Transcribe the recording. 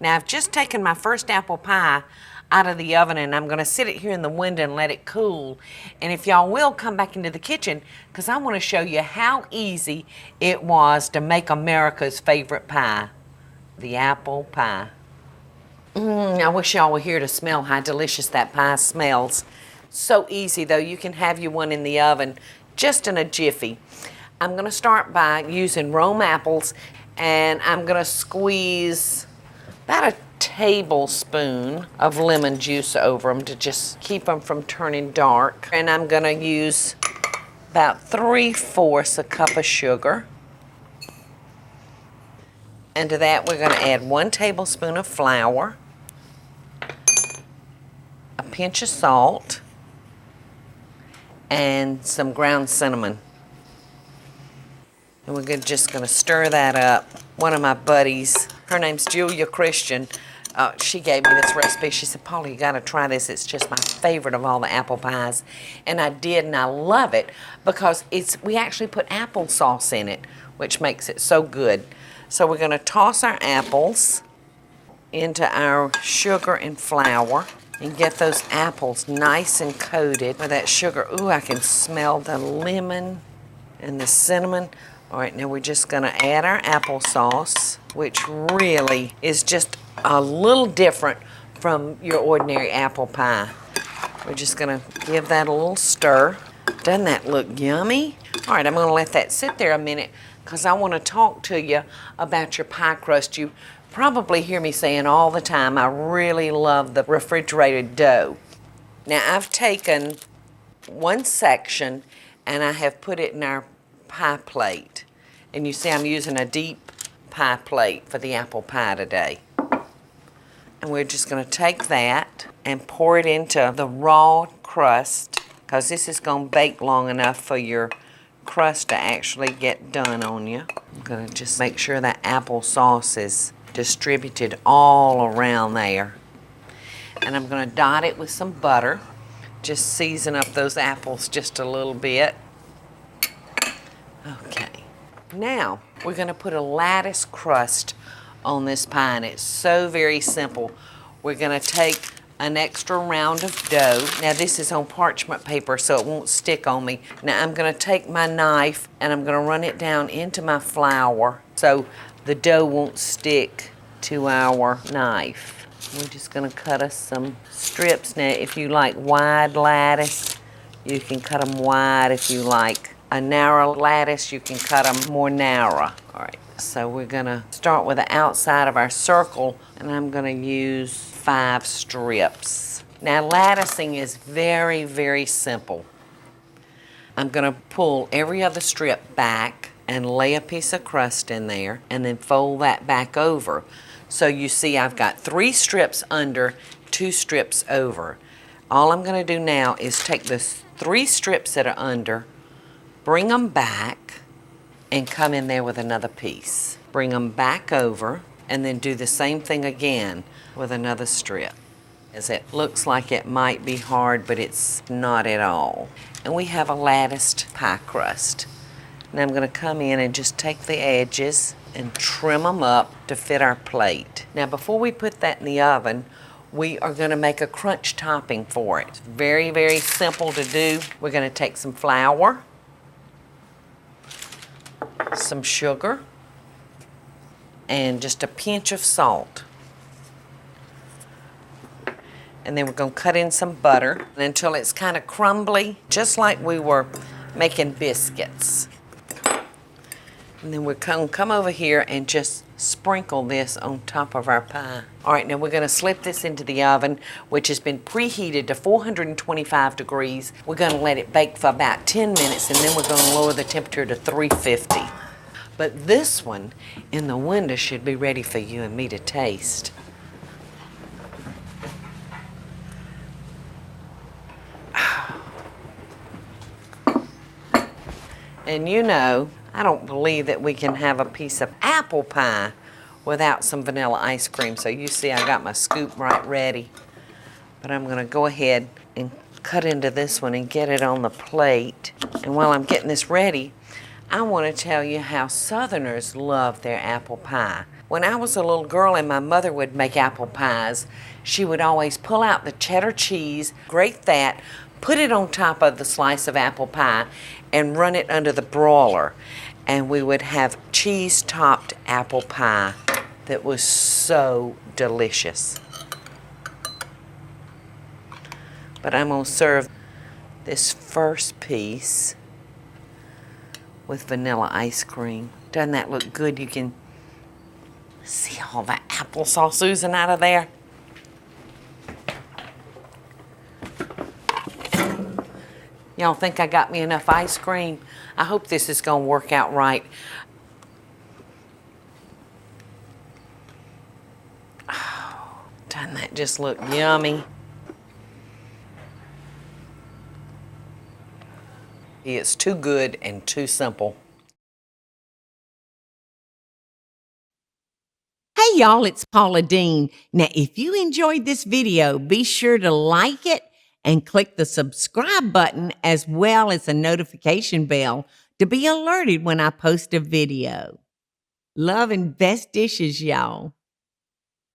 Now I've just taken my first apple pie out of the oven, and I'm going to sit it here in the window and let it cool. And if y'all will come back into the kitchen, because I want to show you how easy it was to make America's favorite pie, the apple pie. I wish y'all were here to smell how delicious that pie smells. So easy though, you can have you one in the oven just in a jiffy. I'm going to start by using Rome apples, and I'm going to squeeze about a tablespoon of lemon juice over them to just keep them from turning dark. And I'm going to use about 3/4 a cup of sugar. And to that we're going to add 1 tablespoon of flour, a pinch of salt, and some ground cinnamon. And we're just going to stir that up. One of my buddies, her name's Julia Christian, she gave me this recipe. She said, Paula, you got to try this. It's just my favorite of all the apple pies. And I did, and I love it because we actually put applesauce in it, which makes it so good. So we're going to toss our apples into our sugar and flour and get those apples nice and coated with that sugar. Ooh, I can smell the lemon and the cinnamon. All right, now we're just going to add our applesauce, which really is just a little different from your ordinary apple pie. We're just going to give that a little stir. Doesn't that look yummy? All right, I'm going to let that sit there a minute because I want to talk to you about your pie crust. You probably hear me saying all the time, I really love the refrigerated dough. Now, I've taken one section and I have put it in our pie plate. And you see I'm using a deep pie plate for the apple pie today. And we're just going to take that and pour it into the raw crust, because this is going to bake long enough for your crust to actually get done on you. I'm going to just make sure that applesauce is distributed all around there. And I'm going to dot it with some butter. Just season up those apples just a little bit. Okay. Now, we're going to put a lattice crust on this pie, and it's so very simple. We're going to take an extra round of dough. Now, this is on parchment paper, so it won't stick on me. Now, I'm going to take my knife, and I'm going to run it down into my flour so the dough won't stick to our knife. We're just going to cut us some strips. Now, if you like wide lattice, you can cut them wide. If you like a narrow lattice, you can cut them more narrow. All right, so we're going to start with the outside of our circle, and I'm going to use 5 strips. Now, latticing is very, very simple. I'm going to pull every other strip back and lay a piece of crust in there, and then fold that back over. So you see I've got 3 strips under, 2 strips over. All I'm going to do now is take the 3 strips that are under, bring them back, and come in there with another piece. Bring them back over, and then do the same thing again with another strip. As it looks like it might be hard, but it's not at all. And we have a latticed pie crust. Now I'm going to come in and just take the edges and trim them up to fit our plate. Now, before we put that in the oven, we are going to make a crunch topping for it. It's very, very simple to do. We're going to take some flour, some sugar, and just a pinch of salt. And then we're going to cut in some butter until it's kind of crumbly, just like we were making biscuits. And then we're going to come over here and just sprinkle this on top of our pie. All right, now we're going to slip this into the oven, which has been preheated to 425 degrees. We're going to let it bake for about 10 minutes, and then we're going to lower the temperature to 350. But this one in the window should be ready for you and me to taste. And you know, I don't believe that we can have a piece of apple pie without some vanilla ice cream. So you see I got my scoop right ready. But I'm going to go ahead and cut into this one and get it on the plate. And while I'm getting this ready, I want to tell you how Southerners love their apple pie. When I was a little girl and my mother would make apple pies, she would always pull out the cheddar cheese, grate that, put it on top of the slice of apple pie, and run it under the broiler. And we would have cheese-topped apple pie that was so delicious. But I'm going to serve this first piece with vanilla ice cream. Doesn't that look good? You can see all the applesauce oozing out of there. Y'all think I got me enough ice cream? I hope this is going to work out right. Oh, doesn't that just look yummy? It's too good and too simple. Hey y'all, it's Paula Deen. Now, if you enjoyed this video, be sure to like it and click the subscribe button as well as the notification bell to be alerted when I post a video. Love and best dishes, y'all.